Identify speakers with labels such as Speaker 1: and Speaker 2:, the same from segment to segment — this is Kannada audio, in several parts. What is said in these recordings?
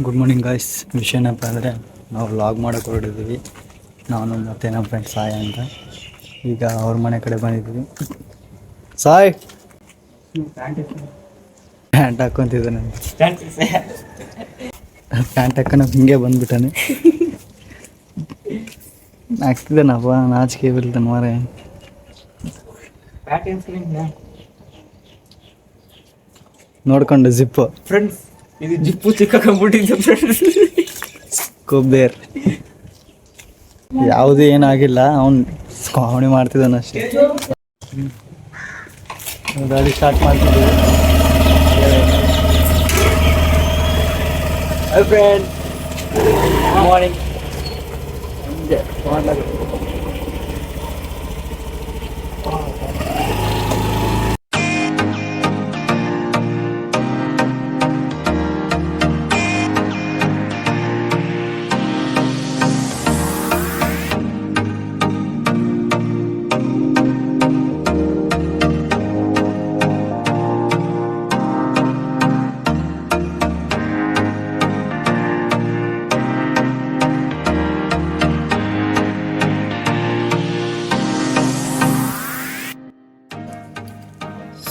Speaker 1: Good morning guys. ವಿಷಯ ಏನಪ್ಪ ಅಂದರೆ ನಾವು ವ್ಲಾಗ್ ಮಾಡೋಕೆ ಹೊರಟಿದ್ದೀವಿ, ನಾನು ಮತ್ತು ನಮ್ಮ ಫ್ರೆಂಡ್ ಸಾಯ್ ಅಂತ. ಈಗ ಅವ್ರ ಮನೆ ಕಡೆ ಬಂದಿದ್ದೀವಿ. ಸಾಯ್ ಪ್ಯಾಂಟ್ ಹಾಕ್ಕೊಂತಿದ್ದಾನೆ, ಪ್ಯಾಂಟ್ ಹಾಕೊಂಡು ಹಿಂಗೆ ಬಂದ್ಬಿಟ್ಟಾನೆ. ಹಾಕ್ತಿದ್ದಾನಪ್ಪ, ನಾಚಿಕೆ ಬೀಳ್ತಾನೆ ಮಾರೆ. ನೋಡ್ಕೊಂಡು ಜಿಪ್ಪು
Speaker 2: ಫ್ರೆಂಡ್ಸ್, ಇದು ಜಿಪ್ಪು ಚಿಕ್ಕಾಕೊಂಡ್ಬಿಟ್ಟಿದ್ದೆ ಫ್ರೆಂಡ್ಸ್.
Speaker 1: ಕೊಬ್ಬೇರ್ ಯಾವುದೂ ಏನಾಗಿಲ್ಲ, ಅವ್ನು ಕಾಮಿಡಿ ಮಾಡ್ತಿದ್ದಾನೆ ಅಷ್ಟೇ. ಗಾಡಿ ಸ್ಟಾರ್ಟ್ ಮಾಡ್ತಿದ್ದೀವಿ.
Speaker 2: Hi friend, morning.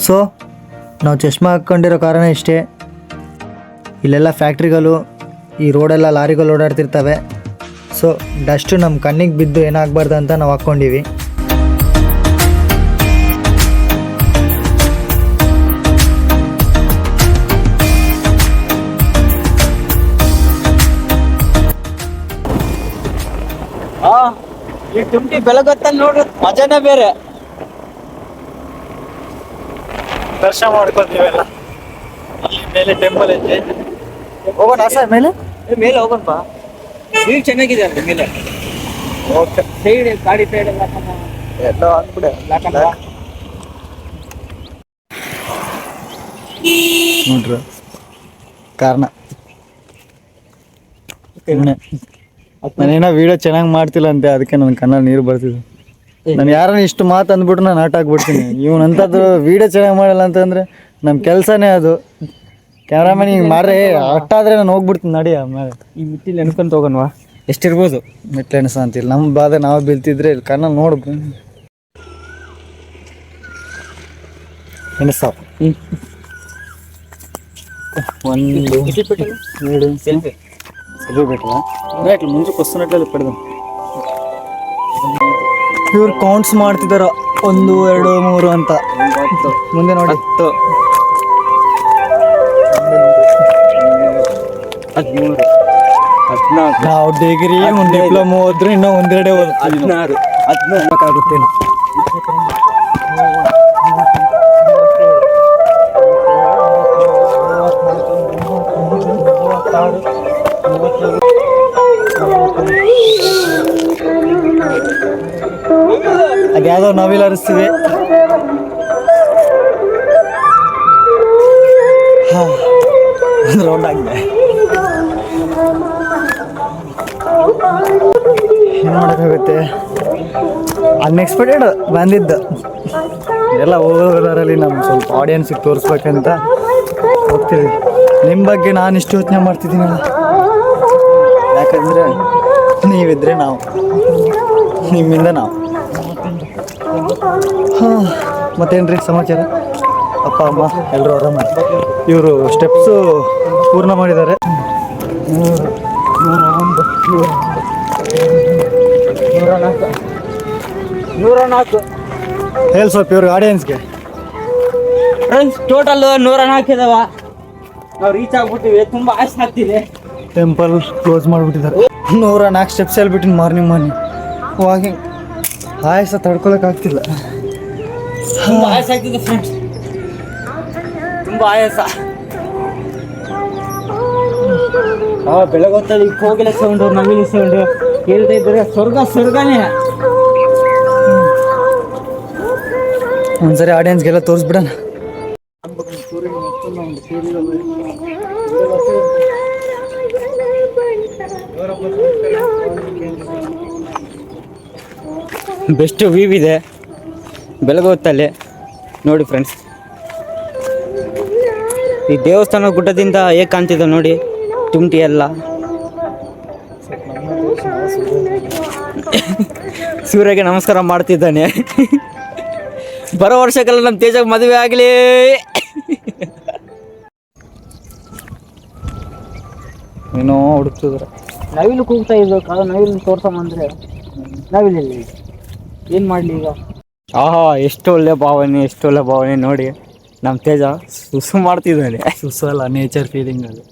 Speaker 1: ಸೊ ನಾವು ಚಶ್ಮಾ ಹಾಕ್ಕೊಂಡಿರೋ ಕಾರಣ ಇಷ್ಟೇ. ಇಲ್ಲೆಲ್ಲ ಫ್ಯಾಕ್ಟ್ರಿಗಳು, ಈ ರೋಡೆಲ್ಲ ಲಾರಿಗಳು ಓಡಾಡ್ತಿರ್ತವೆ. ಸೊ ಡಸ್ಟು ನಮ್ಮ ಕಣ್ಣಿಗೆ ಬಿದ್ದು ಏನಾಗಬಾರ್ದು ಅಂತ ನಾವು ಹಾಕ್ಕೊಂಡಿವಿ.
Speaker 2: ಈ ತುಂಟಿ ಬೆಳಗೊತ್ತಲ್ಲಿ ನೋಡ್ರಿ, ಮಜಾನೇ ಬೇರೆ.
Speaker 1: ದರ್ಶನ ಮಾಡ್ಕೊತೀವಲ್ಲ, ಅಲ್ಲಿ ಮೇಲೆ ಟೆಂಪಲ್ ಐತೆ. ಹೋಗೋಣ ಸರ್ ಮೇಲೆ
Speaker 2: ಮೇಲೆ ಹೋಗೋಣ. ವ್ಯೂ ಚೆನ್ನಾಗಿದೆ ಅಂತ ಮೇಲೆ.
Speaker 1: ಓಕೆ,
Speaker 2: ಸೈಡ್ ಗಾಡಿ ಸೈಡ್ ಎಲ್ಲ
Speaker 1: ಎಲ್ಲ ಅಂದ್ಬಿಡೆ ನೋಡ್ರಿ ಕಾರಣ. ನಾನೇನೋ ವಿಡಿಯೋ ಚೆನ್ನಾಗಿ ಮಾಡ್ತಿಲ್ಲ ಅಂತೆ, ಅದಕ್ಕೆ ನನ್ನ ಕನ್ನಡ ನೀರು ಬರ್ತಿದ್ದೆ. ನಾನು ಯಾರನ್ನ ಇಷ್ಟು ಮಾತು ಅಂದ್ಬಿಟ್ಟು ನಾನು ಆಟ ಹಾಕ್ಬಿಡ್ತೀನಿ. ಇವನಂಥದ್ದು ವೀಡಿಯೋ ಚೆನ್ನಾಗಿ ಮಾಡಲ್ಲ ಅಂತಂದರೆ ನಮ್ಮ ಕೆಲಸನೇ ಅದು. ಕ್ಯಾಮ್ರಾಮನ್ ಹಿಂಗೆ ಮಾಡ್ರೆ ಅಷ್ಟಾದರೆ ನಾನು ಹೋಗ್ಬಿಡ್ತೀನಿ. ನಡಿ ಆಮೇಲೆ
Speaker 2: ಈ ಮಿಟ್ಟಿಲ್ ಎನ್ಕೊಂತ ಹೋಗೋಣವಾ? ಎಷ್ಟಿರ್ಬೋದು
Speaker 1: ಮೆಟ್ಲು ಎಣಿಸ ಅಂತಿಲ್ಲ, ನಮ್ಮ ಬಾಧೆ ನಾವು ಬೀಳ್ತಿದ್ರೆ ಇಲ್ಲಿ ಕಣ್ಣಲ್ಲಿ ನೋಡ್ಬೇಕು. ಎಣಿಸ ಒಂದು ಎರಡು ಸೆಲ್ಫಿ ಬೇಕಲ್ಲ, ಬೇಕಲ್ಲ ಮುಂಚೆ ಕ್ವಶನ್ ಇಟ್ಲಲ್ಲಿ ಪಡೆದ. ಇವ್ರು ಕೌಂಟ್ಸ್ ಮಾಡ್ತಿದ್ದಾರ 1 2 3 ಅಂತ. ಮುಂದೆ ನೋಡಿ
Speaker 2: 10 13 14.
Speaker 1: ನಾವು ಡಿಗ್ರಿ ಒಂದು ಡಿಪ್ಲೊಮಾ ಹೋದ್ರೆ ಇನ್ನೂ 1 2
Speaker 2: 16
Speaker 1: ಆಗುತ್ತೇನೋ. ಅದು ಯಾವುದೋ ನವಿಲ್ ಹರಿಸ್ತೀವಿ. ರೌಂಡ್ ಆಗಿದೆ. ಏನು ಮಾಡೋಕ್ಕಾಗುತ್ತೆ, ಅನ್ಎಕ್ಸ್ಪೆಕ್ಟೆಡ್ ಬಂದಿದ್ದು. ಎಲ್ಲ ಹೋಗೋದರಲ್ಲಿ ನಮ್ಮ ಸ್ವಲ್ಪ ಆಡಿಯನ್ಸಿಗೆ ತೋರಿಸ್ಬೇಕಂತ ಹೋಗ್ತೀವಿ. ನಿಮ್ಮ ಬಗ್ಗೆ ನಾನು ಇಷ್ಟು ಯೋಚನೆ ಮಾಡ್ತಿದ್ದೀನಲ್ಲ, ಯಾಕಂದರೆ ನೀವಿದ್ರೆ ನಾವು, ನಿಮ್ಮಿಂದ ನಾವು. ಮತ್ತೇನ್ರಿ ಸಮಾಚಾರ? ಅಪ್ಪ ಅಮ್ಮ ಎಲ್ಲರೂ ಆರಾಮ? ಇವರು ಸ್ಟೆಪ್ಸು ಪೂರ್ಣ ಮಾಡಿದ್ದಾರೆ.
Speaker 2: 104
Speaker 1: ಹೇಳಿ ಸ್ವಲ್ಪ ಇವ್ರಿಗೆ ಆಡಿಯನ್ಸ್ಗೆ.
Speaker 2: ಫ್ರೆಂಡ್ಸ್, ಟೋಟಲ್ 104 ಇದಾವ. ನಾವು ರೀಚ್ ಆಗ್ಬಿಟ್ಟಿವಿ. ತುಂಬ ಆಸೆ ಆಗ್ತಿದೆ.
Speaker 1: ಟೆಂಪಲ್ ಕ್ಲೋಸ್ ಮಾಡಿಬಿಟ್ಟಿದ್ದಾರೆ. 104 ಸ್ಟೆಪ್ಸ್ ಹೇಳ್ಬಿಟ್ಟಿನಿ ಮಾರ್ನಿಂಗ್ ವಾಕಿಂಗ್. ಆಯಾಸ ತಡ್ಕೊಳಕ್ಕಾಗ್ತಿಲ್ಲ,
Speaker 2: ತುಂಬ ಆಯಾಸ ಆಗ್ತಿದೆ ಫ್ರೆಂಡ್ಸ್, ತುಂಬ ಆಯಾಸ. ಬೆಳಗೊತ್ತಲ್ಲಿ ಕೋಗಿಲೆ ಸೌಂಡು, ನವಿಲು ಸೌಂಡು ಕೇಳ್ತಾ ಇದ್ದಾರೆ. ಸ್ವರ್ಗನೇ.
Speaker 1: ಒಂದ್ಸರಿ ಆಡಿಯನ್ಸ್ಗೆಲ್ಲ ತೋರಿಸ್ಬಿಡೋಣ.
Speaker 2: ಬೆಸ್ಟ್ ವ್ಯೂ ಇದೆ ಬೆಳಗೊತ್ತಲ್ಲಿ ನೋಡಿ ಫ್ರೆಂಡ್ಸ್. ಈ ದೇವಸ್ಥಾನ ಗುಡ್ಡದಿಂದ ಹೇಗೆ ಕಾಣ್ತಿದೆ ನೋಡಿ, ತುಮ್ಟಿ ಎಲ್ಲ ಸೂರ್ಯಗೆ ನಮಸ್ಕಾರ ಮಾಡ್ತಿದ್ದಾನೆ. ಬರೋ ವರ್ಷಕ್ಕೆಲ್ಲ ನಮ್ಮ ತೇಜಾಗ ಮದುವೆ ಆಗಲಿ.
Speaker 1: ಏನೋ ಹುಡುಕ್ತಿದ್ರೆ
Speaker 2: ನವಿಲು ಕೂಗ್ತಾ ಇದ್ದು ಕಾಲ ನವಿಲು ತೋರ್ಸಂಬಂದ್ರೆ ನವಿಲಲ್ಲಿ ಏನು ಮಾಡಲಿ ಈಗ. ಆಹಾ ಎಷ್ಟು ಒಳ್ಳೆ ಭಾವನೆ ನೋಡಿ. ನಮ್ಮ ತೇಜ ಸುಸು ಮಾಡ್ತಿದ್ದಾನೆ.
Speaker 1: ಸುಸಲ್ಲ ನೇಚರ್ ಫೀಲಿಂಗ್ ಅದು.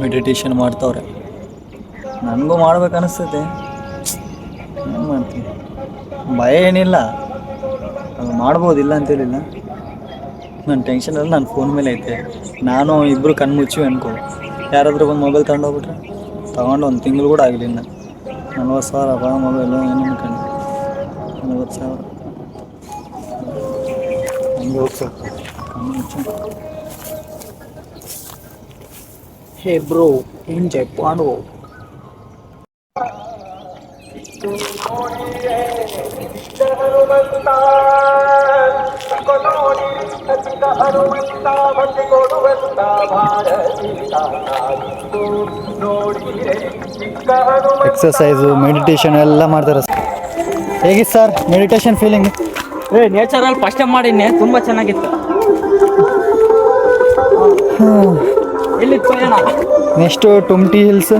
Speaker 1: ಮೆಡಿಟೇಷನ್ ಮಾಡ್ತವ್ರೆ, ನನಗೂ ಮಾಡ್ಬೇಕು ಅನಿಸ್ತೈತೆ. ಏನು ಮಾಡ್ತೀನಿ, ಭಯ ಏನಿಲ್ಲ, ಅದು ಮಾಡ್ಬೋದಿಲ್ಲ ಅಂತೇಳಿಲ್ಲ. ನನ್ನ ಟೆನ್ಷನಲ್ಲಿ ನನ್ನ ಫೋನ್ ಮೇಲೆ ಐತೆ. ನಾನು ಇಬ್ಬರು ಕಣ್ಣು ಮುಚ್ಚಿ ಅನ್ಕೋ, ಯಾರಾದರೂ ಒಂದು ಮೊಬೈಲ್ ತಗೊಂಡೋಗ್ಬಿಟ್ರೆ, ತಗೊಂಡು 1 ತಿಂಗಳು ಕೂಡ ಆಗಲಿಲ್ಲ. 40,000 ಮೊಬೈಲು ಏನು ಅನ್ಕೊಂಡು 40,000 ಹಂಗೆ ಹೋಗ್ಬೇಕು. ಕಣ್ಣು ಮುಚ್ಚಿ ಹೇ ಬ್ರೋ ಎಂಜಾಯ್ ಮಾಡುವ. ಎಕ್ಸಸೈಸು ಮೆಡಿಟೇಷನ್ ಎಲ್ಲ ಮಾಡ್ತಾರೆ. ಹೇಗಿತ್ತು ಸರ್ ಮೆಡಿಟೇಷನ್ ಫೀಲಿಂಗ್?
Speaker 2: ನೇಚರಲ್ಲಿ ಫಸ್ಟ್ ಟೈಮ್ ಮಾಡಿದ್ನೆ, ತುಂಬ ಚೆನ್ನಾಗಿತ್ತು. ಎಲ್ಲಿತ್ತು ಏನ?
Speaker 1: Next Tumti hills.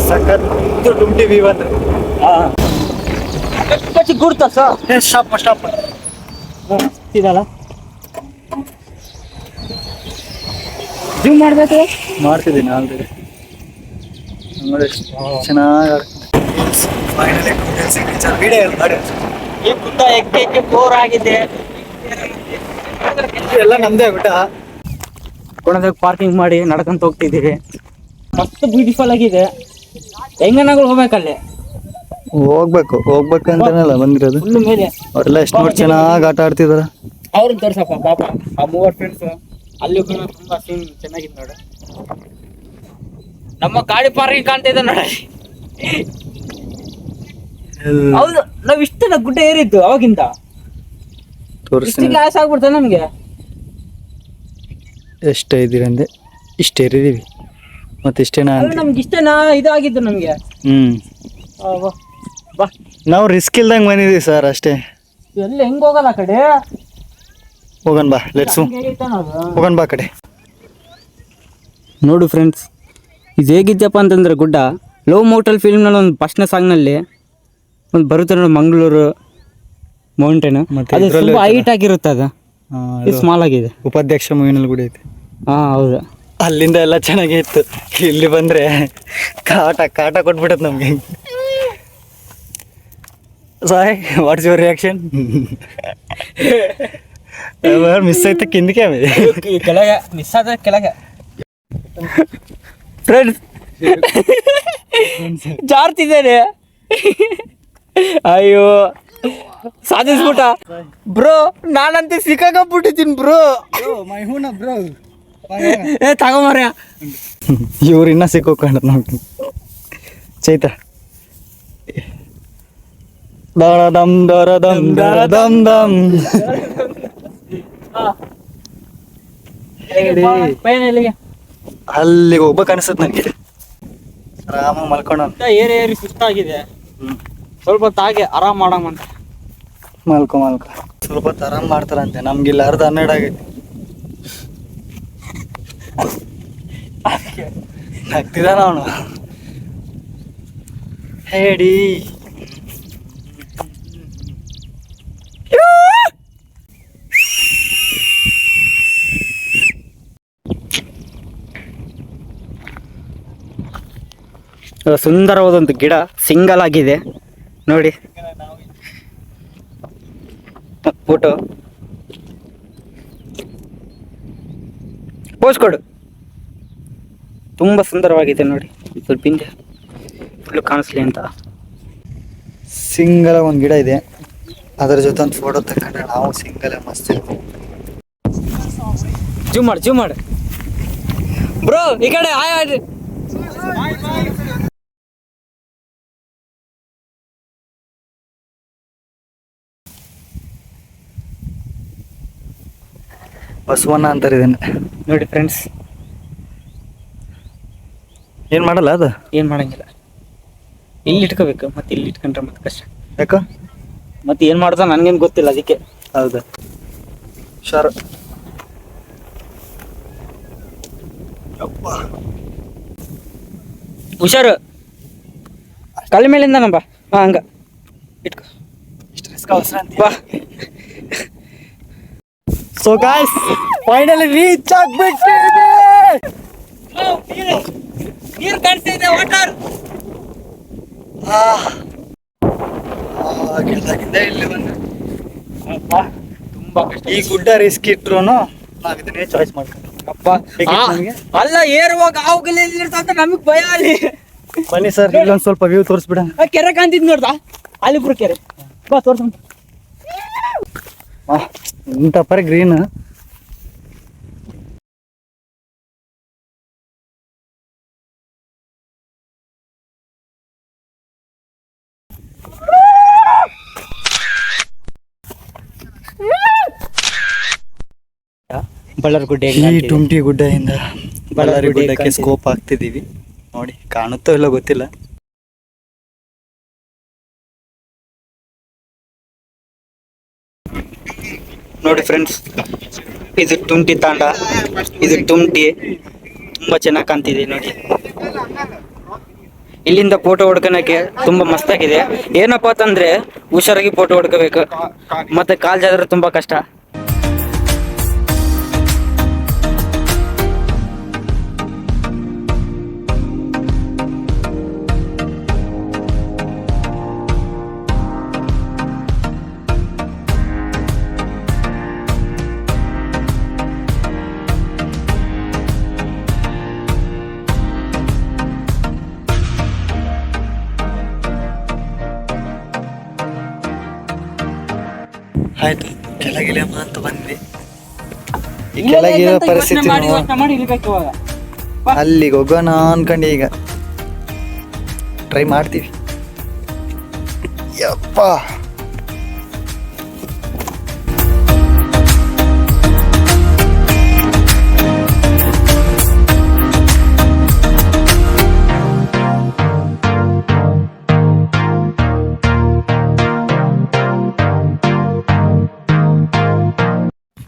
Speaker 1: ಸಖತ್ ಟುಮ್ಟಿ ವ್ಯೂ ಅಂದ್ರೆ
Speaker 2: ಗುರ್ತ ಸರ್
Speaker 1: ಸ್ಟಾಪ್
Speaker 2: ಇದಲ್ಲ ಜೂಮ್ ಮಾಡಬೇಕು.
Speaker 1: ಮಾಡ್ತಿದ್ದೀನಿ ಆಲ್ರೆಡಿ. ನೋಡಿ ಚೆನ್ನಾಗಿ
Speaker 2: ಈ ಗುಡ್ಡ ಎಕ್ಕೆ ಬೋರ್ ಆಗಿದೆ.
Speaker 1: ಎಲ್ಲ ನಮ್ದೇ ಗುಡ್ಡ.
Speaker 2: ಕೊಣದಾಗ ಪಾರ್ಕಿಂಗ್ ಮಾಡಿ ನಡ್ಕೊಂತ ಹೋಗ್ತಿದ್ದೀವಿ. ಮಸ್ತ್ ಬ್ಯೂಟಿಫುಲ್ ಆಗಿದೆ. ಹೆಂಗನಾಗಳು ಹೋಗ್ಬೇಕಲ್ಲಿ.
Speaker 1: ಹೋಗ್ಬೇಕಂತಾನಲ್ಲ ಬಂದಿರೋದು.
Speaker 2: ಫುಲ್ ಮೇಲೆ
Speaker 1: ಅವರೆಲ್ಲ ಎಷ್ಟು ನೋಡಿ ಚೆನ್ನಾಗಿ ಆಟ ಆಡ್ತಿದಾರ.
Speaker 2: ಅವ್ರನ್ನ ತೋರ್ಸಪ್ಪ ಪಾಪ, ಆ 3 ಫ್ರೆಂಡ್ಸ್ ಅಲ್ಲಿ ತುಂಬಾ ಸೀನ್ ಚೆನ್ನಾಗಿದೆ ನೋಡು. ನಮ್ಮ ಗಾಡಿ ಪಾರ್ಕಿಂಗ್ ಕಾಣ್ತಿದ್ದೆ ನೋಡಿ. ಹೌದು, ನಾವ್ ಇಷ್ಟೆಲ್ಲ ಗುಡ್ಡ ಏರಿತ್ತು ಅವಾಗಿಂದ.
Speaker 1: ತೋರಿಸ್ತೀನಿ
Speaker 2: ಲಾಸ್ ಆಗ್ಬಿಡ್ತ ನಮ್ಗೆ.
Speaker 1: ಎಷ್ಟು ಇದ್ದೀರಿ ಅಂದೆ, ಇಷ್ಟೇ ಇರಿದೀವಿ ಮತ್ತೆ ಇಷ್ಟೇನಾ ಅಂತ.
Speaker 2: ನಮ್ಗೆ ಇಷ್ಟೇನಾ ಇದಾಗಿದ್ದು ನಮ್ಗೆ. ಬಾ
Speaker 1: ನಾವು ರಿಸ್ಕ್ ಇಲ್ದಂಗೆ ಬಂದಿದ್ದೀವಿ ಸರ್, ಅಷ್ಟೇ.
Speaker 2: ಎಲ್ಲಿ ಹೆಂಗ್ ಹೋಗಲ್ಲ ಆ ಕಡೆ.
Speaker 1: ಹೋಗೋಣ ಬಾ, ಲೆಟ್ಸು ಹೋಗೋಣ ಬಾ ಕಡೆ.
Speaker 2: ನೋಡು ಫ್ರೆಂಡ್ಸ್, ಇದು ಹೇಗಿದ್ದಪ್ಪ ಅಂತಂದ್ರೆ ಗುಡ್ಡ ಲೋ ಮೋಟಲ್ ಫಿಲ್ಮ್ನಲ್ಲಿ ಒಂದು ಫಸ್ಟ್ನೇ ಸಾಂಗ್ನಲ್ಲಿ ಒಂದು ಬರುತ್ತೆ ನೋಡಿ, ಮಂಗಳೂರು ಮೌಂಟೇನ್. ಅದು ತುಂಬ ಹೈಟ್ ಆಗಿರುತ್ತೆ, ಅದು ಸ್ಮಾಲ್ ಆಗಿದೆ.
Speaker 1: ಉಪಾಧ್ಯಕ್ಷ ಮೂವಿನಲ್ಲಿ ಕೂಡ ಐತೆ.
Speaker 2: ಹೌದು.
Speaker 1: ಅಲ್ಲಿಂದ ಎಲ್ಲ ಚೆನ್ನಾಗೇ ಇತ್ತು. ಇಲ್ಲಿ ಬಂದರೆ ಕಾಟ ಕೊಟ್ಬಿಟ್ಟದ ನಮಗೆ. ಸಾಯ್, ವಾಟ್ಸ್ ಯುವರ್ ರಿಯಾಕ್ಷನ್? ಮಿಸ್ ಆಯ್ತು ಕಿಂದಕ್ಕೆ
Speaker 2: ಕೆಳಗೆ ಮಿಸ್ ಆದ ಕೆಳಗೆ ಫ್ರೆಂಡ್ಸ್ ಜಾರ್ತಿದ್ದೇನೆ. ಅಯ್ಯೋ ಸಾಧಿಸ್ಬಿಟ್ಟ ಬ್ರೋ, ನಾನಂತೆ ಸಿಕ್ಕಾಕಬಿಟ್ಟಿದ್ದೀನಿ ಬ್ರೋ. ತಗೊಂಬರ್ಯ.
Speaker 1: ಇವ್ರು ಇನ್ನ ಸಿಕ್ಕೋಕೊಂಡ ನಮ್ಗೆ. ಚೈತ ದಮ್ ದರ ದಮ್ ದರ ದಮ್ ದಮ್. ಅಲ್ಲಿಗೆ ಹೋಗ್ಬೇಕು ಅನಿಸುತ್ತೆ ನನಗೆ. ಆರಾಮ ಮಲ್ಕೊಂಡು
Speaker 2: ಏರಿ ಸುಸ್ತಾಗಿದೆ, ಸ್ವಲ್ಪ ತಾಗೆ ಆರಾಮ್ ಮಾಡಂತ.
Speaker 1: ಮಲ್ಕೊ ಸ್ವಲ್ಪ ಹೊತ್ತು ಆರಾಮ್ ಮಾಡ್ತಾರಂತೆ. ನಮ್ಗಿಲ್ಲ 10:30 ಆಗೈತಿ. ನಗ್ತಿದಾನ ಅವನು. ಹೇಳಿ
Speaker 2: ಸುಂದರವಾದೊಂದು ಗಿಡ ಸಿಂಗಲ್ ಆಗಿದೆ ನೋಡಿ. ಫೋಟೋ ಪೋಸ್ ಕೊಡು. ತುಂಬ ಸುಂದರವಾಗಿದೆ ನೋಡಿ. ಸ್ವಲ್ಪ ಹಿಂದೆ ಫುಲ್ಲು ಕಾಣಿಸ್ಲಿ ಅಂತ
Speaker 1: ಸಿಂಗಲ್ ಒಂದು ಗಿಡ ಇದೆ, ಅದರ ಜೊತೆ ಒಂದು ಫೋಟೋ ತಗೊಂಡ್ರೆ ನಾವು ಸಿಂಗಲ್ ಮಸ್ತ್ ಇರ್ತೀವಿ.
Speaker 2: ಜೂಮ್ ಮಾಡು ಬ್ರೋ, ಈ ಕಡೆ ಆಯ್.
Speaker 1: ಬಸವಣ್ಣ ಅಂತಾರೆ ಇದನ್ನ.
Speaker 2: ನೋಡಿ ಫ್ರೆಂಡ್ಸ್,
Speaker 1: ಏನು ಮಾಡಲ್ಲ ಅದು?
Speaker 2: ಏನು ಮಾಡಂಗಿಲ್ಲ, ಇಲ್ಲಿ ಇಟ್ಕೋಬೇಕು. ಮತ್ತೆ ಇಲ್ಲಿ ಇಟ್ಕೊಂಡ್ರೆ ಮತ್ತೆ ಕಷ್ಟ.
Speaker 1: ಯಾಕ?
Speaker 2: ಮತ್ತೆ ಏನು ಮಾಡ್ದ ನನಗೇನು ಗೊತ್ತಿಲ್ಲ, ಅದಕ್ಕೆ.
Speaker 1: ಹೌದಾ? ಹುಷಾರು.
Speaker 2: ಹುಷಾರು, ಕಲ್ ಮೇಲಿಂದ ನಂಬ. ಹಂಗ ಇಟ್ಕೋ. ಬಾ.
Speaker 1: ಸೊ ಗಾಯ್ಸ್, ಫೈನಲಿ ರೀಚ್ ಆಗ್ಬಿಟ್ಟಿದೆ.
Speaker 2: ನೀರು ಕಾಣಿಸ್ತಿದೆ, ವಾಟರ್.
Speaker 1: ಇಲ್ಲಿ ಬಂದು
Speaker 2: ತುಂಬಾ ಕಷ್ಟ.
Speaker 1: ಈ ಗುಡ್ಡ ರಿಸ್ಕ್ ಇಟ್ರು ನಾವ್ ಇದನ್ನೇ ಚಾಯ್ಸ್ ಮಾಡ್ಕೊಂಡು.
Speaker 2: ಅಲ್ಲ, ಏರುವಾಗ ಆವುಗಲೇ ಇರ್ತಾವ, ನಮಗ್ ಭಯ. ಅಲ್ಲಿ
Speaker 1: ಬನ್ನಿ ಸರ್, ಇಲ್ಲೊಂದು ಸ್ವಲ್ಪ ವ್ಯೂ ತೋರಿಸ್ಬಿಡ.
Speaker 2: ಕೆರೆ ಕಾಣ್ತಿದ್ ನೋಡ್ದ, ಅಲ್ಲಿಬ್ರು ಕೆರೆ. ಬಾ ತೋರ್ಸ.
Speaker 1: ಇಂಥ ಪರ ಗ್ರೀನ್.
Speaker 2: ಬಳ್ಳಾರಿ ಗುಡ್ಡೆ
Speaker 1: ಈ ಟುಮ್ಟಿ ಗುಡ್ಡದಿಂದ ಬಳ್ಳಾರಿ ಗುಡ್ಡಕ್ಕೆ ಸ್ಕೋಪ್ ಆಗ್ತಿದೀವಿ. ನೋಡಿ ಕಾಣುತ್ತೋ ಇಲ್ಲ ಗೊತ್ತಿಲ್ಲ.
Speaker 2: ನೋಡಿ ಫ್ರೆಂಡ್ಸ್, ಇದು ಟುಮ್ಟಿ ತಾಂಡ, ಇದು ಟುಮ್ಟಿ. ತುಂಬಾ ಚೆನ್ನಾಗಿ ಕಾಣ್ತಿದೆ ನೋಡಿ. ಇಲ್ಲಿಂದ ಫೋಟೋ ಹೊಡ್ಕೊಳಕ್ಕೆ ತುಂಬಾ ಮಸ್ತಾಗಿದೆ. ಏನಪ್ಪಾ ಅಂತಂದ್ರೆ ಹುಷಾರಾಗಿ ಫೋಟೋ ಹೊಡ್ಕೋಬೇಕು, ಮತ್ತೆ ಕಾಲ್ ಜಾದ್ರೆ ತುಂಬಾ ಕಷ್ಟ.
Speaker 1: ಆಯ್ತು, ಕೆಳಗಿಳಿಯಮ್ಮ ಅಂತ ಬಂದ್ವಿ. ಈ ಕೆಳಗಿರೋ ಪರಿಸ್ಥಿತಿ ಅಲ್ಲಿಗೆ ಹೋಗೋಣ ಅನ್ಕೊಂಡು ಈಗ ಟ್ರೈ ಮಾಡ್ತೀವಿ. ಯಪ್ಪ,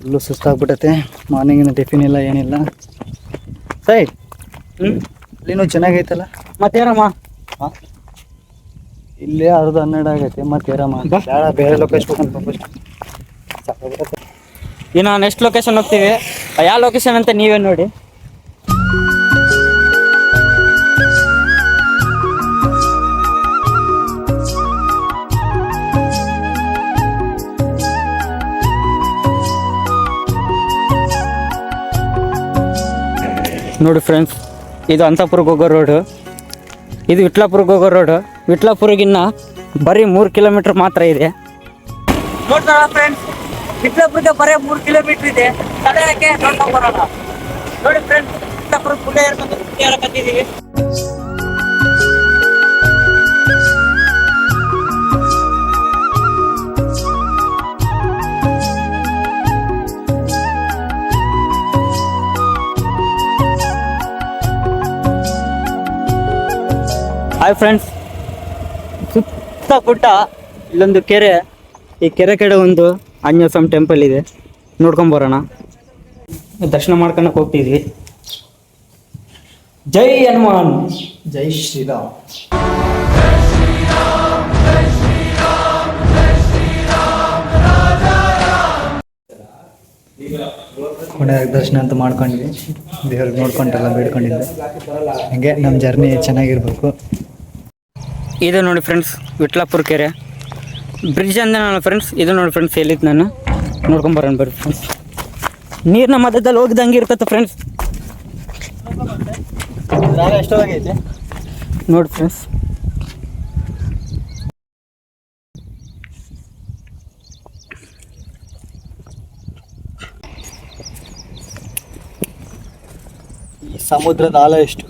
Speaker 1: ಫುಲ್ಲು ಸುಸ್ತಾಗ್ಬಿಟ್ಟತೆ. ಮಾರ್ನಿಂಗಿನ ಟಿಫಿನ್ ಇಲ್ಲ, ಏನಿಲ್ಲ. ಸೈ ಇಲ್ಲಿನೂ ಚೆನ್ನಾಗೈತಲ್ಲ.
Speaker 2: ಮತ್ತೇನಮ್ಮ,
Speaker 1: ಇಲ್ಲೇ 10-12 ಆಗೈತೆ. ಮತ್ತೇರಮ್ಮ ಬೇಡ, ಬೇರೆ ಲೊಕೇಶನ್
Speaker 2: ಇನ್ನು ನೆಕ್ಸ್ಟ್ ಲೊಕೇಶನ್ ಹೋಗ್ತೀವಿ. ಯಾವ ಲೊಕೇಶನ್ ಅಂತ ನೀವೇ ನೋಡಿ. ನೋಡಿ ಫ್ರೆಂಡ್ಸ್, ಇದು ಅಂತಪುರಕ್ಕೆ ಹೋಗೋ ರೋಡು, ಇದು ವಿಟ್ಲಾಪುರಕ್ಕೆ ಹೋಗೋ ರೋಡು. ವಿಟ್ಲಾಪುರಗಿನ್ನ ಬರೀ 3 ಕಿಲೋಮೀಟರ್ ಮಾತ್ರ ಇದೆ. ನೋಡ್ತಾರ ಫ್ರೆಂಡ್ಸ್, ವಿಟ್ಲಾಪುರಕ್ಕೆ ಬರೀ 3 ಕಿಲೋಮೀಟರ್ ಇದೆ. ತಡೆಯಕ್ಕೆ ನೋಡ್ಕೊಂಡು ಬರೋಣ. ನೋಡಿ ಫ್ರೆಂಡ್ಸ್, ವಿಟ್ಲಾಪುರ ಪುಳ್ಳೆ ಕತ್ತಿದ್ದೀವಿ. ಹಾಯ್ ಫ್ರೆಂಡ್ಸ್, ಸುತ್ತ ಗುಡ್ಡ, ಇಲ್ಲೊಂದು ಕೆರೆ. ಈ ಕೆರೆ ಕಡೆ ಒಂದು ಆಂಜನೇಯ ಸ್ವಾಮಿ ಟೆಂಪಲ್ ಇದೆ, ನೋಡ್ಕೊಂಬರೋಣ. ದರ್ಶನ ಮಾಡ್ಕೊಳಕ್ಕೆ ಹೋಗ್ತಿದ್ವಿ. ಜೈ ಹನುಮಾನ್,
Speaker 1: ಜೈ ಶ್ರೀರಾಮ್. ಕೊನೆಯಾಗಿ ದರ್ಶನ ಅಂತ ಮಾಡ್ಕೊಂಡ್ವಿ. ದೇವ್ರಿಗೆ ನೋಡ್ಕೊಂಡೆಲ್ಲ ಬೇಡ್ಕೊಂಡಿದ್ದೆ. ಹಂಗೆ ನಮ್ಮ ಜರ್ನಿ ಚೆನ್ನಾಗಿರ್ಬೇಕು.
Speaker 2: ಇದು ನೋಡಿ ಫ್ರೆಂಡ್ಸ್, ವಿಟ್ಲಾಪುರ ಕೆರೆ ಬ್ರಿಡ್ಜ್ ಅಂದೆ ನಾನು ಫ್ರೆಂಡ್ಸ್. ಇದು ನೋಡಿ ಫ್ರೆಂಡ್ಸ್, ಎಲ್ಲಿತ್ತು ನಾನು ನೋಡ್ಕೊಂಬರೋಣ ಬರ್ರಿ ಫ್ರೆಂಡ್ಸ್. ನೀರಿನ ಮಧ್ಯದಲ್ಲಿ ಹೋಗಿದಂಗೆ ಇರ್ತದೆ ಫ್ರೆಂಡ್ಸ್.
Speaker 1: ಎಷ್ಟೊತ್ತಾಗೈತೆ
Speaker 2: ನೋಡಿ ಫ್ರೆಂಡ್ಸ್.
Speaker 1: ಈ ಸಮುದ್ರದ ಆಳ ಎಷ್ಟು?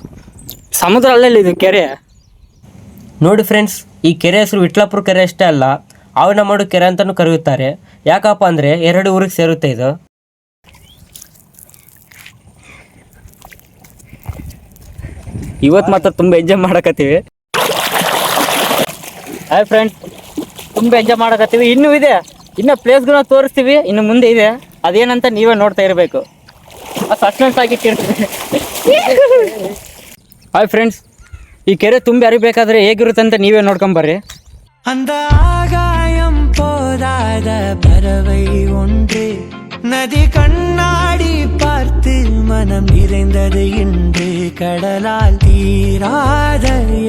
Speaker 2: ಸಮುದ್ರ ಅಲ್ಲಲ್ಲಿ ಇದು ಕೆರೆ.
Speaker 3: ನೋಡಿ ಫ್ರೆಂಡ್ಸ್, ಈ ಕೆರೆ ಹೆಸರು ವಿಟ್ಲಾಪುರ ಕೆರೆ ಅಷ್ಟೇ ಅಲ್ಲ, ಆವನಮಡು ಕೆರೆ ಅಂತಲೂ ಕರೆಯುತ್ತಾರೆ. ಯಾಕಪ್ಪ ಅಂದರೆ 2 ಊರಿಗೆ ಸೇರುತ್ತೆ ಇದು.
Speaker 2: ಇವತ್ತು ಮಾತ್ರ ತುಂಬ ಎಂಜಾಯ್ ಮಾಡಕತ್ತೀವಿ. ಹಾಯ್ ಫ್ರೆಂಡ್ಸ್, ತುಂಬ ಎಂಜಾಯ್ ಮಾಡಕತ್ತೀವಿ. ಇನ್ನೂ ಇದೆ, ಇನ್ನೂ ಪ್ಲೇಸ್ಗಳನ್ನ ತೋರಿಸ್ತೀವಿ, ಇನ್ನು ಮುಂದೆ ಇದೆ. ಅದೇನಂತ ನೀವೇ ನೋಡ್ತಾ ಇರಬೇಕು. ಸಸ್ಪೆನ್ಸ್ ಆಗಿಟ್ಟಿರ್ತೀವಿ. ಹಾಯ್ ಫ್ರೆಂಡ್ಸ್, ಈ ಕೆರೆ ತುಂಬಿ ಹರಿಬೇಕಾದ್ರೆ ಹೇಗಿರುತ್ತೆ ಅಂತ ನೀವೇ ನೋಡ್ಕೊಂಬರ್ರಿ.
Speaker 4: அந்த ஆகாயம் போதாத பறவை ஒன்று நதி கண்ணாடி பார்த்து மனம் நிறைந்தது இன்று கடலால் தீராத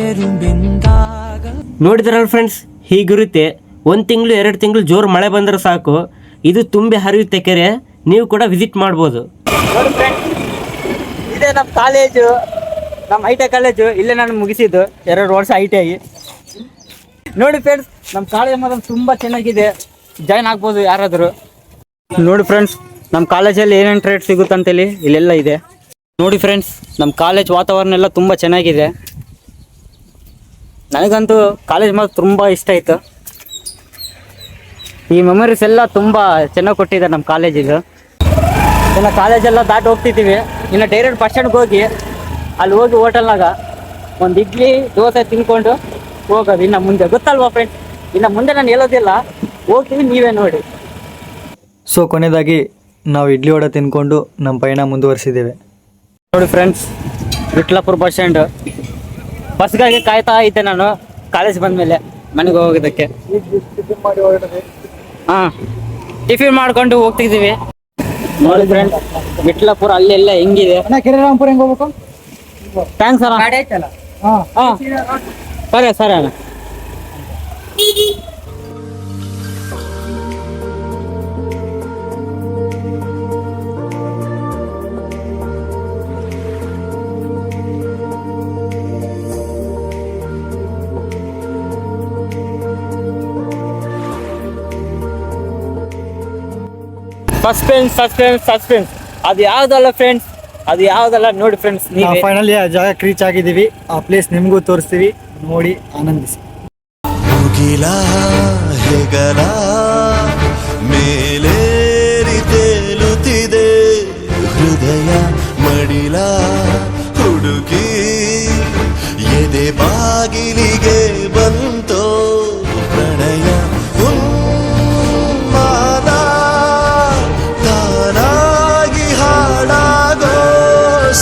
Speaker 4: எறும்பிந்தாக.
Speaker 3: ನೋಡಿದ್ರಲ್ಲ ಫ್ರೆಂಡ್ಸ್, ಹೀಗಿರುತ್ತೆ. 1 ತಿಂಗಳು 2 ತಿಂಗಳು ಜೋರು ಮಳೆ ಬಂದರೆ ಸಾಕು, ಇದು ತುಂಬಿ ಹರಿಯುತ್ತೆ ಕೆರೆ. ನೀವು ಕೂಡ ವಿಸಿಟ್ ಮಾಡ್ಬೋದು.
Speaker 2: ನೋಡಿ ಫ್ರೆಂಡ್ಸ್, ಇದೇ ನಮ್ಮ ಕಾಲೇಜು, ನಮ್ಮ ಐಟೆ ಕಾಲೇಜು. ಇಲ್ಲೇ ನಾನು ಮುಗಿಸಿದ್ದು 2 ವರ್ಷ ಐಟೆ ಆಗಿ. ನೋಡಿ ಫ್ರೆಂಡ್ಸ್, ನಮ್ಮ ಕಾಲೇಜ್ ಮಾತ್ರ ತುಂಬ ಚೆನ್ನಾಗಿದೆ, ಜಾಯ್ನ್ ಆಗ್ಬೋದು ಯಾರಾದರೂ. ನೋಡಿ ಫ್ರೆಂಡ್ಸ್, ನಮ್ಮ ಕಾಲೇಜಲ್ಲಿ ಏನೇನು ಟ್ರೇಡ್ ಸಿಗುತ್ತಂತೇಳಿ ಇಲ್ಲೆಲ್ಲ ಇದೆ. ನೋಡಿ ಫ್ರೆಂಡ್ಸ್, ನಮ್ಮ ಕಾಲೇಜ್ ವಾತಾವರಣ ಎಲ್ಲ ತುಂಬ ಚೆನ್ನಾಗಿದೆ. ನನಗಂತೂ ಕಾಲೇಜ್ ಮಾತ್ರ ತುಂಬ ಇಷ್ಟ ಆಯಿತು. ಈ ಮೆಮೊರೀಸ್ ಎಲ್ಲ ತುಂಬ ಚೆನ್ನಾಗಿ ಕೊಟ್ಟಿದ್ದಾರೆ ನಮ್ಮ ಕಾಲೇಜಿದು. ಇನ್ನು ಕಾಲೇಜೆಲ್ಲ ದಾಟಿ ಹೋಗ್ತಿದ್ದೀವಿ. ಇನ್ನು ಡೈರೆಕ್ಟ್ ಬಸ್ ಸ್ಟ್ಯಾಂಡ್ಗೆ ಹೋಗಿ ಅಲ್ಲಿ ಹೋಗಿ ಹೋಟೆಲ್ನಾಗ ಒಂದು ಇಡ್ಲಿ ದೋಸೆ ತಿನ್ಕೊಂಡು ಹೋಗೋದು. ಇನ್ನು ಮುಂದೆ ಗೊತ್ತಲ್ವಾ ಫ್ರೆಂಡ್ಸ್, ಇನ್ನು ಮುಂದೆ ನಾನು ಹೇಳೋದಿಲ್ಲ, ಹೋಗ್ತೀವಿ, ನೀವೇ ನೋಡಿ.
Speaker 1: ಸೊ ಕೊನೆಯದಾಗಿ ನಾವು ಇಡ್ಲಿ ವಡೆ ತಿನ್ಕೊಂಡು ನಮ್ಮ ಪಯಣ ಮುಂದುವರಿಸಿದ್ದೇವೆ.
Speaker 2: ನೋಡಿ ಫ್ರೆಂಡ್ಸ್, ವಿಟ್ಲಾಪುರ ಬಸ್ ಸ್ಟ್ಯಾಂಡ್. ಬಸ್ಗಾಗಿ ಕಾಯ್ತಾ ಇದ್ದೆ ನಾನು ಕಾಲೇಜ್ ಬಂದಮೇಲೆ ಮನೆಗೆ ಹೋಗೋದಕ್ಕೆ. ಹಾಂ, ಟಿಫಿನ್ ಮಾಡ್ಕೊಂಡು ಹೋಗ್ತಿದ್ದೀವಿ. ನೋಡಿ ಫ್ರೆಂಡ್ಸ್, ವಿಟ್ಲಾಪುರ ಅಲ್ಲೆಲ್ಲ ಹೆಂಗಿದೆ.
Speaker 1: ಕೆರೆರಾಂಪುರ ಹೆಂಗೆ ಹೋಗ್ಬೇಕು?
Speaker 2: ಥ್ಯಾಂಕ್ಸ್ ಅಣ್ಣ. ಹಾಂ ಸರಿ ಸರಿ ಅಣ್ಣ. ಸಸ್ಪೆನ್ಸ್ ಸಸ್ಪೆನ್ಸ್ ಸಸ್ಪೆನ್ಸ್, ಅದು ಯಾವುದಲ್ಲ ಫ್ರೆಂಡ್ಸ್, ಅದು ಯಾವುದಲ್ಲ ನೋಡಿ ಫ್ರೆಂಡ್ಸ್. ನೀವು
Speaker 1: ಫೈನಲಿ ಆ ಜಾಗಕ್ಕೆ ರೀಚ್ ಆಗಿದ್ದೀವಿ. ಆ ಪ್ಲೇಸ್ ನಿಮಗೂ ತೋರಿಸ್ತೀವಿ, ನೋಡಿ ಆನಂದಿಸಿ.
Speaker 4: ಮುಗಿಲ ಹೆಗಲ ಮೇಲೇರಿ ತೇಲುತ್ತಿದೆ ಹೃದಯ ಮಡಿಲ ಹುಡುಗಿ ಎದೆ ಬಾಗಿಲಿಗೆ ಬಂತೋ ಪ್ರಣಯ ಉನ್ಮಾದ ತಾನಾಗಿ ಹಾಡಾಗೋ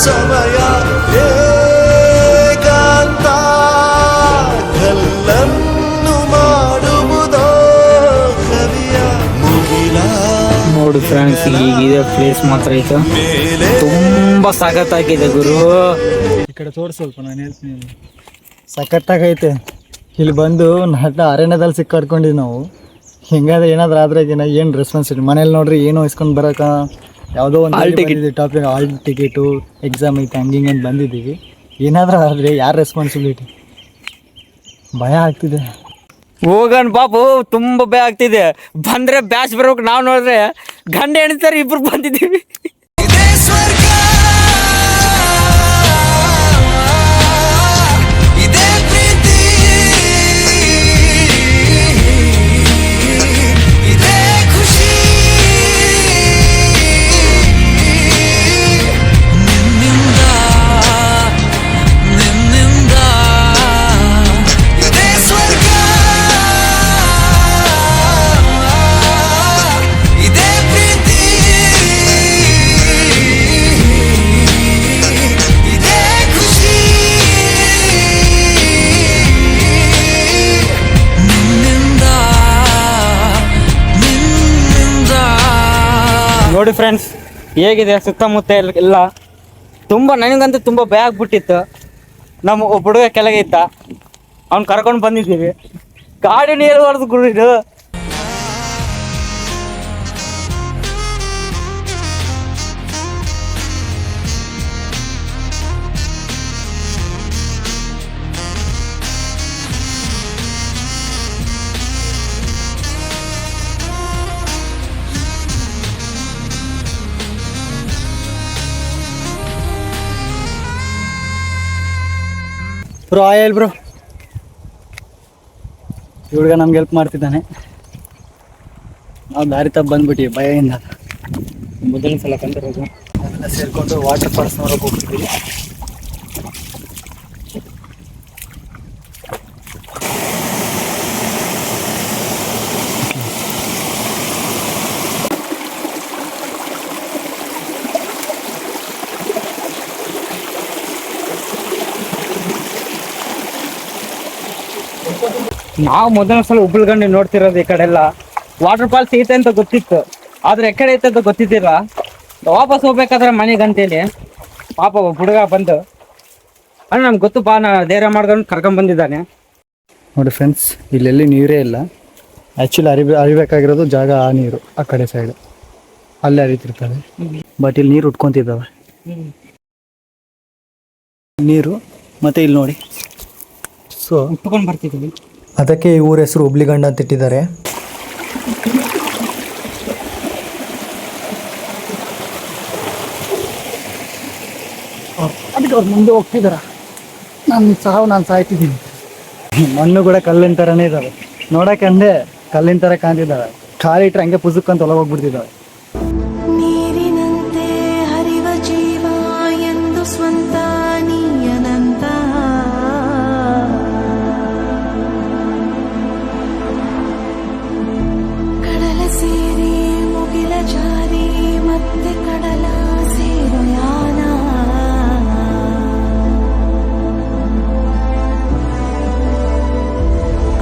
Speaker 4: ಸಮಯ ಏಕಾಂತ ಕಲ್ಲನ್ನು ಮಾಡುವುದೋ ಕವಿಯ ಮುಗಿಲ.
Speaker 2: ನೋಡಿ ಫ್ರೆಂಡ್ಸ್, ಈಗಿದೆ ಪ್ಲೇಸ್ ಮಾತ್ರ ಐತೆ, ತುಂಬ ಸಖತ್ತಾಗಿದೆ ಗುರು.
Speaker 1: ಈ ಕಡೆ ತೋರಿಸ್ ಸ್ವಲ್ಪ, ನಾನು ಹೇಳ್ತೀನಿ. ಸಖತ್ತಾಗೈತೆ. ಇಲ್ಲಿ ಬಂದು ನಟ ಅರಣ್ಯದಲ್ಲಿ ಸಿಕ್ಕಾಡ್ಕೊಂಡಿವಿ ನಾವು. ಹಿಂಗಾದ್ರೆ ಏನಾದ್ರು ಆದ್ರೆ ಏನು ರೆಸ್ಪಾನ್ಸಿಬಿಲಿಟಿ? ಮನೇಲಿ ನೋಡ್ರಿ ಏನೋ ಇಸ್ಕೊಂಡು ಬರೋಕ ಯಾವುದೋ ಒಂದು ಟಾಪಿಕ್ ಹಾಲ್ ಟಿಕೆಟು ಎಕ್ಸಾಮ್ ಐತೆ ಹಂಗಿಂಗೆ ಅಂತ ಬಂದಿದ್ದೀವಿ. ಏನಾದರೂ ಆದರೆ ಯಾರು ರೆಸ್ಪಾನ್ಸಿಬಿಲಿಟಿ? ಭಯ ಆಗ್ತಿದೆ.
Speaker 2: ಹೋಗೋಣ ಬಾಬು, ತುಂಬ ಭಯ ಆಗ್ತಿದೆ. ಬಂದರೆ ಬ್ಯಾಚ್ ಬರ್ಬೇಕು. ನಾವು ನೋಡಿದ್ರೆ ಗಂಡ ಹೆಣ್ತಾರೆ ಇಬ್ರು ಬಂದಿದ್ದೀವಿ.
Speaker 4: ಇದೇ ಸ್ವರ್ಗ, ಇದೇ ಪ್ರೀತಿ, ಇದೇ ಖುಷಿ. ನಿನ್ನಿಂದ ಇದೇ ಸ್ವರ್ಗ, ಇದೇ ಪ್ರೀತಿ, ಇದೇ ಖುಷಿ. ನಿನ್ನಿಂದ
Speaker 2: ನೋಡಿ ಫ್ರೆಂಡ್ಸ್, ಹೇಗಿದೆ ಸುತ್ತಮುತ್ತ ಎಲ್ಲ. ತುಂಬ ನನಗಂತೂ ತುಂಬ ಭಯ ಆಗ್ಬಿಟ್ಟಿತ್ತು. ನಮ್ಮ ಒಬ್ಬ ಹುಡುಗ ಕೆಳಗೆ ಇತ್ತ, ಅವ್ನು ಕರ್ಕೊಂಡು ಬಂದಿದ್ದೀವಿ. ಗಾಡಿ ನೀರು ಹೊಡೆದು ಗುರು ಇದು.
Speaker 1: ಬ್ರೋ ಆಯಲ್ ಬ್ರೋ, ಹುಡುಗ ನಮ್ಗೆ ಹೆಲ್ಪ್ ಮಾಡ್ತಿದ್ದಾನೆ. ನಾವು ದಾರಿ ತಪ್ಪು ಬಂದ್ಬಿಟ್ಟಿವಿ ಭಯದಿಂದ.
Speaker 2: ಮೊದಲನೇ ಸಲ ಕಂಡಿರೋದು.
Speaker 1: ಅದೆಲ್ಲ ಸೇರಿಕೊಂಡು ವಾಟರ್ ಫಾಲ್ಸ್ ನೋಡೋಕೆ ಹೋಗ್ತಿದ್ದೀವಿ.
Speaker 2: ನಾವು ಮೊದಲನೇ ಸಲ ಹುಬ್ಳಗಂಡಿ ನೋಡ್ತಿರೋದು ಈ ಕಡೆ ಎಲ್ಲ ವಾಟರ್ ಫಾಲ್ಸ್ ಐತೆ ಅಂತ ಗೊತ್ತಿತ್ತು, ಆದ್ರೆ ಎಕಡೆ ಐತೆ ಅಂತ ಗೊತ್ತಿದ್ದಿಲ್ಲ. ವಾಪಸ್ ಹೋಗ್ಬೇಕಾದ್ರೆ ಮನೆ ಗಂಟೆಲಿ ಪಾಪ ಒಬ್ಬ ಹುಡುಗ ಬಂದು ಅಣ್ಣ ನಮ್ಗೆ ಗೊತ್ತು ಬಾ, ನಾ ಧೈರ್ಯ ಮಾಡ್ಕೊಂಡು ಕರ್ಕೊಂಡ್ ಬಂದಿದ್ದಾನೆ.
Speaker 1: ನೋಡಿ ಫ್ರೆಂಡ್ಸ್, ಇಲ್ಲೆಲ್ಲಿ ನೀರೇ ಇಲ್ಲ. ಆ್ಯಕ್ಚುಲಿ ಅರಿಬೇಕಾಗಿರೋದು ಜಾಗ ಆ ನೀರು ಆ ಕಡೆ ಸೈಡ್ ಅಲ್ಲೇ ಹರಿತಿರ್ತವೆ. ಬಟ್ ಇಲ್ಲಿ ನೀರು ಉಟ್ಕೊಂತಿದ್ದಾವೆ ನೀರು. ಮತ್ತೆ ಇಲ್ಲಿ ನೋಡಿ, ಸೊ
Speaker 2: ಉಟ್ಕೊಂಡು ಬರ್ತಿದ್ದೀವಿ.
Speaker 1: ಅದಕ್ಕೆ ಈ ಊರ ಹೆಸರು ಹುಬ್ಳಿಗಂಡ ಅಂತ ಇಟ್ಟಿದ್ದಾರೆ. ಅದಕ್ಕೆ ಅವ್ರು ಮುಂದೆ ಹೋಗ್ತಿದಾರ. ನಾನು ಸಾಯ್ತಿದ್ದೀನಿ. ಮಣ್ಣು ಕೂಡ ಕಲ್ಲಿನ ಥರನೇ ಇದ್ದಾವೆ ನೋಡಕ್ಕೆ, ಅಂದೆ ಕಲ್ಲಿನ ಥರ ಕಾಣ್ತಿದ್ದಾವೆ. ಖಾಲಿ ಇಟ್ರೆ ಹಂಗೆ ಪುಸುಕ್ ಅಂತ ಒಳಗೋಗ್ಬಿಡ್ತಿದ್ದಾವೆ.
Speaker 5: ನೀರಿನಂತೆ ಹರಿವ ಜೀವ ಎಂದು ಸ್ವಂತ ನೀಯನಂತ ಕಡಲ ಸೇರಿ ಮುಗಿಲ ಜಾರಿ ಮತ್ತೆ ಕಡಲ ಸೇರೋ ಯಾನ.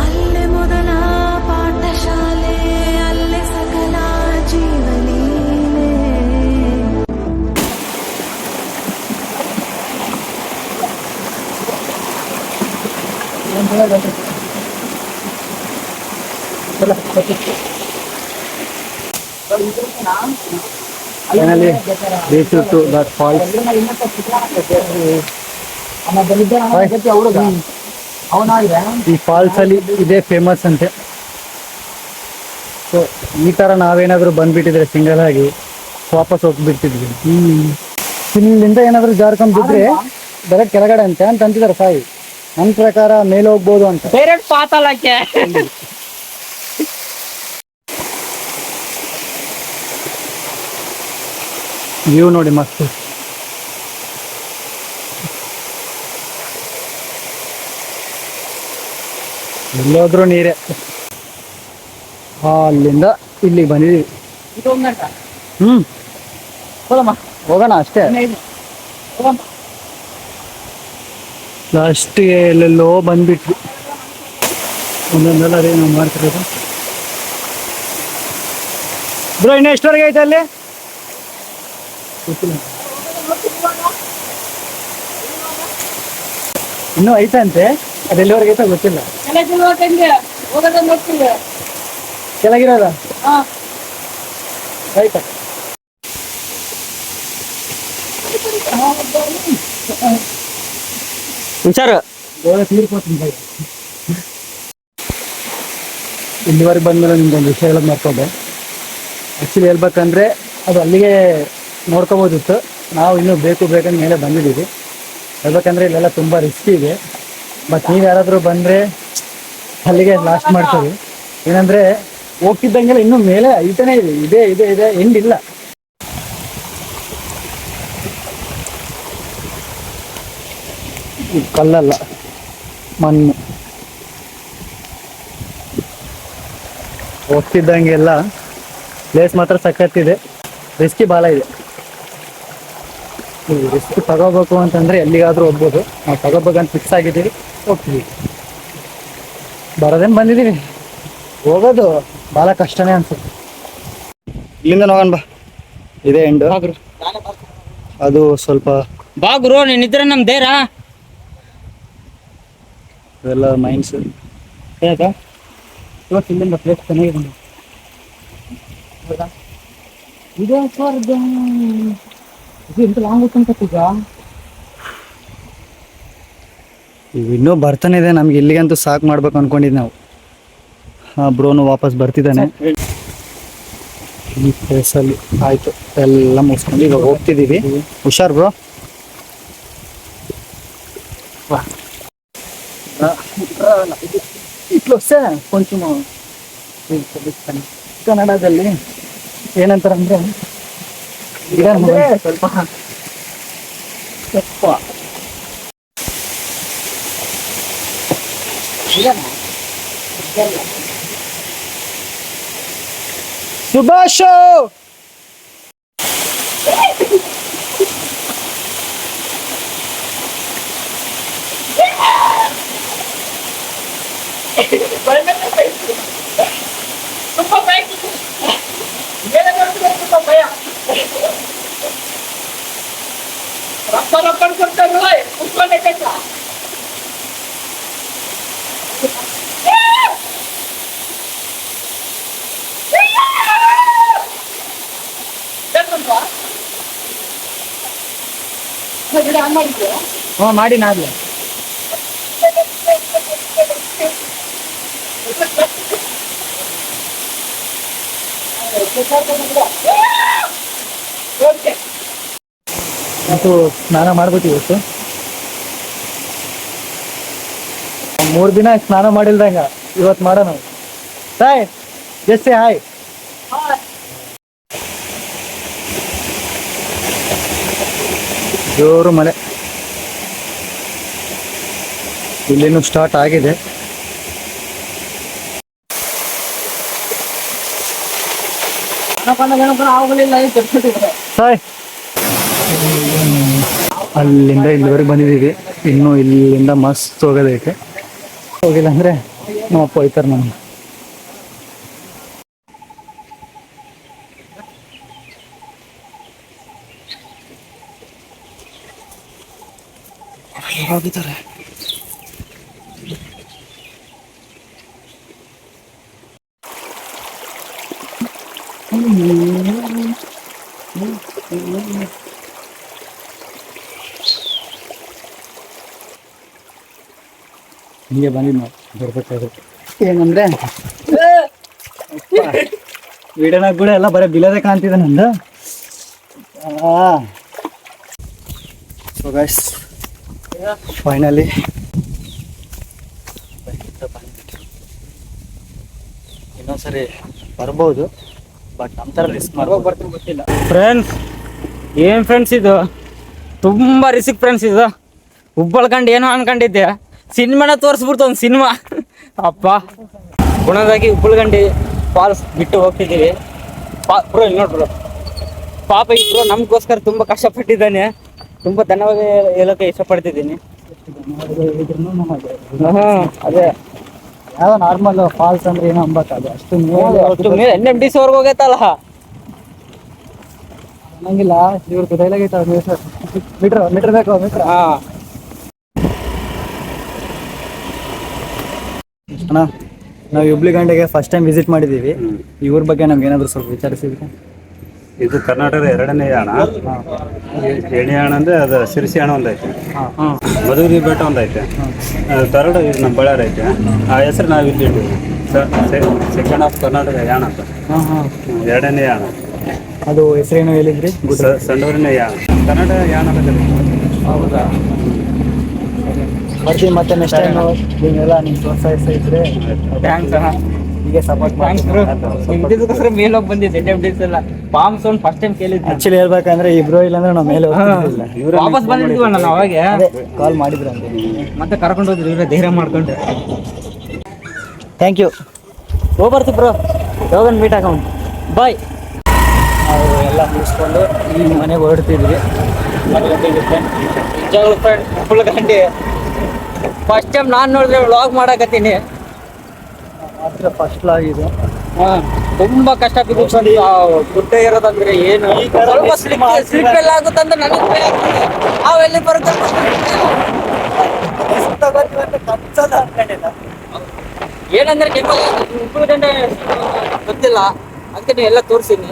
Speaker 5: ಅಲ್ಲೇ ಮೊದಲ ಪಾಠಶಾಲೆ, ಅಲ್ಲೇ ಸಕಲ ಜೀವಲೀಲೆ.
Speaker 1: Finally reach to that falls. ಈ ಫಾಲ್ಸ್ ಅಲ್ಲಿ ಇದೇ ಫೇಮಸ್ ಅಂತೆ. ಸೊ ಈ ತರ ನಾವೇನಾದ್ರೂ ಬಂದ್ಬಿಟ್ಟಿದ್ರೆ ಸಿಂಗಲ್ ಆಗಿ ವಾಪಸ್ ಹೋಗ್ಬಿಡ್ತಿದ್ವಿ. ಇಲ್ಲಿಂದ ಏನಾದ್ರು ಜಾರ್ಕೊಂಡ್ ಬಿದ್ರೆ ಡೈರೆಕ್ಟ್ ಕೆಳಗಡೆ ಅಂತೆ ಅಂತ ಅಂತಿದ್ದಾರೆ ಸಾಯಿ. ನನ್ನ ಪ್ರಕಾರ ಮೇಲೆ ಹೋಗ್ಬೋದು ಅಂತ.
Speaker 2: ಡೈರೆಕ್ಟ್ ಪಾತಾಳಕ್ಕೆ.
Speaker 1: ವ್ಯೂ ನೋಡಿ ಮಸ್ತ್. ಎಲ್ಲೋದ್ರೂ ನೀರೇ. ಅಲ್ಲಿಂದ ಇಲ್ಲಿಗೆ ಬಂದಿದ್ದೀವಿ. ಹೋಗೋಣ ಅಷ್ಟೇ. ಲಾಸ್ಟಿಗೆ ಎಲ್ಲೆಲ್ಲೋ ಬಂದ್ಬಿಟ್ವಿ. ಒಂದೊಂದೆಲ್ಲ ಅದೇ ನಾವು ಮಾಡ್ತಿರೋದು. ಬ್ರೋ ಇನ್ನು ಎಷ್ಟವರೆಗೆ ಐತೆ ಅಲ್ಲಿ? ಇನ್ನೂ ಐತಂತೆ, ಅದೆಲ್ಲಿವರೆಗೆ ಐತೆ ಗೊತ್ತಿಲ್ಲ. ಕೆಳಗಿರೋದ ಆಯ್ತಾ?
Speaker 2: ಹುಷಾರು.
Speaker 1: ಇಲ್ಲಿವರೆಗೆ ಬಂದ್ಮೇಲೆ ನಿಮ್ಗೊಂದು ವಿಷಯ ಹೇಳೋದು ಮರ್ತೋದೆ. ಆ್ಯಕ್ಚುಲಿ ಹೇಳ್ಬೇಕಂದ್ರೆ ಅದು ಅಲ್ಲಿಗೆ ನೋಡ್ಕೋಬೋದಿತ್ತು. ನಾವು ಇನ್ನೂ ಬೇಕಂದ ಮೇಲೆ ಬಂದಿದ್ದೀವಿ. ಹೇಳ್ಬೇಕಂದ್ರೆ ಇಲ್ಲೆಲ್ಲ ತುಂಬ ರಿಸ್ಕಿ ಇದೆ. ಬಟ್ ನೀವು ಯಾರಾದರೂ ಬಂದರೆ ಅಲ್ಲಿಗೆ ಲಾಸ್ಟ್ ಮಾಡ್ತೀವಿ. ಏನಂದರೆ ಹೋಗ್ತಿದ್ದಂಗೆಲ್ಲ ಇನ್ನೂ ಮೇಲೆ ಐತನೇ ಇದೆ ಎಂಡ್ ಇಲ್ಲ. ಕಲ್ಲಲ್ಲ, ಮಣ್ಣು. ಹೋಗ್ತಿದ್ದಂಗೆಲ್ಲ ಪ್ಲೇಸ್ ಮಾತ್ರ ಸಖತ್ತಿದೆ. ರಿಸ್ಕಿ ಭಾಳ ಇದೆ. ರಿಸ್ಕ್ ತಗೋಬೇಕು ಅಂತಂದರೆ ಎಲ್ಲಿಗಾದರೂ ಹೋಗ್ಬೋದು. ನಾವು ತಗೋಬೇಕಂತ ಫಿಕ್ಸ್ ಆಗಿದ್ದೀವಿ, ಹೋಗ್ತೀವಿ. ಬರೋದೇನು ಬಂದಿದ್ದೀವಿ, ಹೋಗೋದು ಭಾಳ ಕಷ್ಟನೇ ಅನ್ಸುತ್ತೆ. ಇಲ್ಲಿಂದ ನೋಗೋಣ ಬಾ. ಇದೇ ಎಂಡು. ಅದು ಸ್ವಲ್ಪ
Speaker 2: ಬಾ ಗುರು, ನೀನಿದ್ರೆ ನಮ್ ಧೈರ್ಯ.
Speaker 1: ಇವೆಲ್ಲ ಮೈನ್ಸ್.
Speaker 2: ಹೇಗ ಇವತ್ತು ಇಲ್ಲಿಂದ ಪ್ಲೇಸ್ ಚೆನ್ನಾಗಿದೆ. ಇದೇ ಸ್ವರ್ಗ. ಇದು ಎಂತ ಲಾಂಗ್ ಅಂತ ಈಗ
Speaker 1: ಇನ್ನೂ ಬರ್ತಾನೆ ಇದೆ. ನಮ್ಗೆ ಇಲ್ಲಿಗಂತೂ ಸಾಕು ಮಾಡ್ಬೇಕು ಅನ್ಕೊಂಡಿದ್ದು ನಾವು. ಬ್ರೋನು ವಾಪಸ್ ಬರ್ತಿದ್ದಾನೆ ಈ ಪ್ಲೇಸಲ್ಲಿ. ಆಯಿತು, ಎಲ್ಲ ಮುಗಿಸ್ಕೊಂಡು ಈಗ ಹೋಗ್ತಿದ್ದೀವಿ. ಹುಷಾರ್ ಬ್ರೋ. ಕೊಂಚ ಕನ್ನಡದಲ್ಲಿ ಏನಂತಾರೆ ಅಂದರೆ ಸ್ವಲ್ಪ ಸುಭಾಷ್
Speaker 2: ಮಾಡಿ ನಾಳೆ
Speaker 1: ಅಂತೂ ಸ್ನಾನ ಮಾಡ್ಬಿಟ್ಟು ಇವತ್ತು 3 ದಿನ ಸ್ನಾನ ಮಾಡಿಲ್ದಂಗ ಇವತ್ತು ಮಾಡೋಣ. ಸಾಯ್ ಜಸ್ಟ್ ಸೇ ಹಾಯ್. ಜೋರು ಮಳೆ ಇಲ್ಲಿನೂ ಸ್ಟಾರ್ಟ್ ಆಗಿದೆ. ಸಾಯ್ ಅಲ್ಲಿಂದ ಇಲ್ಲಿವರೆಗೆ ಬಂದಿದ್ದೀವಿ. ಇನ್ನೂ ಇಲ್ಲಿಂದ ಮಸ್ತ್ ಹೋಗೋದೈತೆ. ಹೋಗಿಲ್ಲ ಅಂದರೆ ನಮ್ಮ ಅಪ್ಪ ಹೋಯ್ತಾರೆ ನಮ್ಗೆ. ಹೋಗಿದ್ದಾರೆ. ಹೀಗೆ ಬಂದಿದ್ದು ನಾವು ಬರ್ಬೇಕಾದ್ರೆ ಏನಂದ್ರೆ ವಿಡಿಯೋನಾಗ ಕೂಡ ಎಲ್ಲ ಬರೀ ಬಿಲದೇ ಕಾಣ್ತಿದೆ ನಂದು. ಸೊ ಗೈಸ್ ಫೈನಲಿ ಇನ್ನೊಂದ್ಸರಿ ಬರ್ಬೋದು, ಬಟ್ ನಮ್ಮ ಥರ ರಿಸ್ಕ್ ಮಾಡ್ಬೋದು ಬರ್ತೀನಿ ಗೊತ್ತಿಲ್ಲ.
Speaker 2: ಫ್ರೆಂಡ್ಸ್ ಏನ್ ಫ್ರೆಂಡ್ಸ್ ಇದು, ತುಂಬಾ ರಿಸ್ಕ್ ಫ್ರೆಂಡ್ಸ್ ಇದು. ಉಬ್ಬಳ್ಕಂಡು ಏನೋ ಅನ್ಕೊಂಡಿದ್ದೆ, ಸಿನಿಮಾನ ತೋರಿಸ್ಬಿಡ್ತು ಒಂದು ಸಿನಿಮಾ. ಅಪ್ಪ ಗುಣದಾಗಿ ಉಬ್ಬಳ್ಕಂಡು ಫಾಲ್ಸ್ ಬಿಟ್ಟು ಹೋಗ್ತಿದ್ದೀವಿ. ಬ್ರೋ ಇಲ್ಲಿ ನೋಡ್ರು, ಪಾಪ ಇಬ್ರು ನಮಗೋಸ್ಕರ ತುಂಬ ಕಷ್ಟಪಟ್ಟಿದ್ದಾನೆ. ತುಂಬ ಧನ್ಯವಾದ ಹೇಳೋಕೆ ಇಷ್ಟಪಡ್ತಿದ್ದೀನಿ. ಅದೇ
Speaker 1: ಯಾವ ನಾರ್ಮಲ್ ಫಾಲ್ಸ್ ಅಂದ್ರೆ ಏನೋ ಅಂಬಕ್ಕಾಗ ಅಷ್ಟು
Speaker 2: NMDC ಅವ್ರಿಗೆ ಹೋಗೈತಲ್ಲ
Speaker 1: ಅನ್ನಂಗಿಲ್ಲ. ಇವ್ರದ್ದು ಡೈಲಾಗ್ ಐತೆ ಮೀಟ್ರ್ ಬೇಕು ಮೀಟ್ರ್. ಅಣ್ಣ ನಾವು ಹುಬ್ಳಿಗಂಡೆಗೆ ಫಸ್ಟ್ ಟೈಮ್ ವಿಸಿಟ್ ಮಾಡಿದ್ದೀವಿ. ಇವ್ರ ಬಗ್ಗೆ ನಮ್ಗೆ ಏನಾದರೂ ಸ್ವಲ್ಪ ವಿಚಾರಿಸಿದ್ರೆ.
Speaker 6: ಇದು ಕರ್ನಾಟಕದ 2ನೇ ಯಾಣ. ಎಣ್ಣೆ ಯಾಣ ಅಂದರೆ ಅದು ಸಿರಿಸಿ ಯಾಣ ಒಂದೈತೆ, ಮಧುಗಿರಿ ಬೆಟ್ಟ ಒಂದೈತೆ, ಥರ್ಡ್ ಇದು ನಮ್ಮ ಬಳ್ಳಾರಿ ಐತೆ. ಆ ಹೆಸರು ನಾವು ಇಲ್ಲಿ ಇಟ್ಟಿವಿ, ಸೆಕೆಂಡ್ ಆಫ್ ಕರ್ನಾಟಕ ಯಾಣ ಅಂತ. 2ನೇ ಯಾಣ.
Speaker 1: ಅದು ಹೆಸರೇನು ಹೇಳಿದ್ರಿ?
Speaker 6: ಸಂಡೂರಿನ ಯಾಣ, ಕರ್ನಾಟಕ ಯಾಣ ಅಂತ ಕರೀತಾರೆ.
Speaker 1: ಹೌದಾ? ಬರ್ತೀವಿ ಮತ್ತೆ ನೆಕ್ಸ್ಟ್ ಟೈಮ್. ನೀವೆಲ್ಲ ನಿಮ್ಮ ಪ್ರೋತ್ಸಾಹಿಸ್ತಾ ಇದ್ರೆ
Speaker 2: ಥ್ಯಾಂಕ್ಸ್ ಅಣ್ಣ,
Speaker 1: ಹೀಗೆ ಸಪೋರ್ಟ್ ಮಾಡಿ.
Speaker 2: ಇದಕ್ಕೋಸ್ಕರ ಮೇಲೆ ಹೋಗಿ ಬಂದಿದ್ದೆ. NMDC ಎಲ್ಲ ಬಾಂಬ್ ಸೌಂಡ್ ಫಸ್ಟ್ ಟೈಮ್ ಕೇಳಿದ್ದೆ.
Speaker 1: ಆಕ್ಚುಲಿ ಹೇಳ್ಬೇಕಂದ್ರೆ ಇಬ್ರು ಇಲ್ಲಾಂದ್ರೆ ನಾವು ಮೇಲೆ ಹೋಗ್ತಿರ್ಲಿಲ್ಲ.
Speaker 2: ವಾಪಸ್ ಬಂದಿದ್ವಿ ಅಣ್ಣ ನಾವು ಅವಾಗೆ.
Speaker 1: ಕಾಲ್ ಮಾಡಿದ್ರು ಅಂತ
Speaker 2: ಮತ್ತೆ ಕರ್ಕೊಂಡು ಹೋದ್ರಿ ಇವರೇ ಧೈರ್ಯ ಮಾಡ್ಕೊಂಡು.
Speaker 1: Thank you.
Speaker 2: ಹೋಗಿ ಬರ್ತೀವಿ ಬ್ರೋ, ಯಾವಾಗ ಮೀಟ್ ಆಗೋಣ. ಬಾಯ್.
Speaker 1: ನಾವು ಎಲ್ಲ ಮುಗಿಸ್ಕೊಂಡು ಈ ಮನೆಗೆ ಹೊರಡ್ತಿದ್ವಿ.
Speaker 2: ನಿಜವಾಗ್ಲೂ ಫ್ರೆಂಡ್ ಫುಲ್ ಗಂಟೆ ಫಸ್ಟ್ ಟೈಮ್ ನಾನು ನೋಡಿದ್ರೆ ವ್ಲಾಗ್ ಮಾಡಕತ್ತೀನಿ.
Speaker 1: ಮಾತ್ರ ಫಸ್ಟ್ ಲಾಗ್ ಇದು.
Speaker 2: ತುಂಬಾ ಕಷ್ಟ ಬಿದ್ದು ಗುಡ್ಡ ಇರೋದಂದ್ರೆ ಏನು ಸ್ವಲ್ಪ ಸ್ಲಿಪ್ ಎಲ್ಲ ಆಗುತ್ತಂದ್ರೆ ನನಗೆ ಭಯ ಆಗ್ತದೆ. ಅವೆಲ್ಲಿ ಬರುತ್ತೆ ಏನಂದ್ರೆ ನಿಮಗೆ ಗೊತ್ತಿಲ್ಲ, ಅದಕ್ಕೆ ಎಲ್ಲ ತೋರಿಸಿನಿ.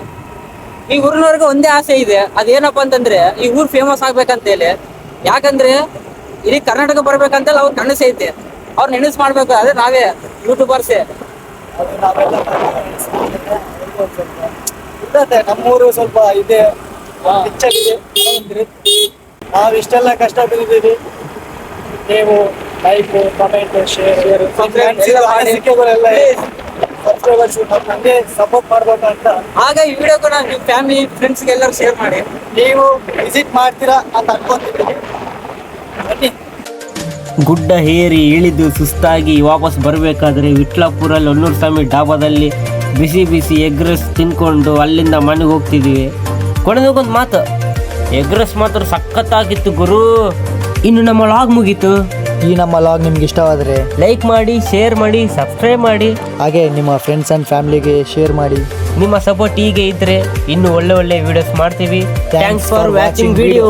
Speaker 2: ಈ ಊರಿನವ್ರಿಗೆ ಒಂದೇ ಆಸೆ ಇದೆ, ಅದೇನಪ್ಪ ಅಂತಂದ್ರೆ ಈ ಊರು ಫೇಮಸ್ ಆಗ್ಬೇಕಂತೇಳಿ. ಯಾಕಂದ್ರೆ ಇಡೀ ಕರ್ನಾಟಕ ಬರ್ಬೇಕಂತೇಳಿ ಅವ್ರು ಕನಸು ಐತೆ. ಅವ್ರು ನೆನಸು ಮಾಡ್ಬೇಕು, ಅದೇ ನಾವೇ ಯೂಟ್ಯೂಬರ್ಸೇ.
Speaker 1: ನಮ್ಮೂರು ಸ್ವಲ್ಪ ಇದೆ, ನಾವು ಇಷ್ಟೆಲ್ಲ ಕಷ್ಟ ಬಿದ್ದಿದ್ದೀವಿ. ನೀವು ಲೈಕ್, ಕಮೆಂಟ್, ಶೇರ್, ಸಬ್ಸ್ಕ್ರೈಬರ್ಸ್ ನಮಗೆ ಸಪೋರ್ಟ್ ಮಾಡ್ಬೇಕು ಅಂತ.
Speaker 2: ಆಗ ಈ ವಿಡಿಯೋನ ನಿಮ್ಮ ಫ್ಯಾಮಿಲಿ ಫ್ರೆಂಡ್ಸ್ಗೆ ಎಲ್ಲರೂ ಶೇರ್ ಮಾಡಿ.
Speaker 1: ನೀವು ವಿಸಿಟ್ ಮಾಡ್ತೀರಾ ಅಂತ ಅನ್ಕೊಂತಿದ್ದೀವಿ. ಬನ್ನಿ.
Speaker 3: ಗುಡ್ಡ ಏರಿ ಇಳಿದು ಸುಸ್ತಾಗಿ ವಾಪಸ್ ಬರಬೇಕಾದ್ರೆ ವಿಟ್ಲಾಪುರಲ್ಲಿ ಹೊನ್ನೂರು ಸ್ವಾಮಿ ಡಾಬಾದಲ್ಲಿ ಬಿಸಿ ಬಿಸಿ ಎಗ್ ರೈಸ್ ತಿನ್ಕೊಂಡು ಅಲ್ಲಿಂದ ಮನೆಗೆ ಹೋಗ್ತಿದ್ದೀವಿ. ಕೊನೆದಕ್ಕೊಂದು ಮಾತು, ಎಗ್ ರೈಸ್ ಮಾತ್ರ ಸಖತ್ತಾಗಿತ್ತು ಗುರು. ಇನ್ನು ನಮ್ಮ ಲಾಗ್ ಮುಗೀತು.
Speaker 1: ಈ ನಮ್ಮ ಲಾಗ್ ನಿಮ್ಗೆ ಇಷ್ಟವಾದರೆ
Speaker 3: ಲೈಕ್ ಮಾಡಿ, ಶೇರ್ ಮಾಡಿ, ಸಬ್ಸ್ಕ್ರೈಬ್ ಮಾಡಿ.
Speaker 1: ಹಾಗೆ ನಿಮ್ಮ ಫ್ರೆಂಡ್ಸ್ ಆ್ಯಂಡ್ ಫ್ಯಾಮಿಲಿಗೆ ಶೇರ್ ಮಾಡಿ.
Speaker 3: ನಿಮ್ಮ ಸಪೋರ್ಟ್ ಹೀಗೆ ಇದ್ರೆ ಇನ್ನು ಒಳ್ಳೆ ವಿಡಿಯೋಸ್ ಮಾಡ್ತೀವಿ. Thanks for watching video.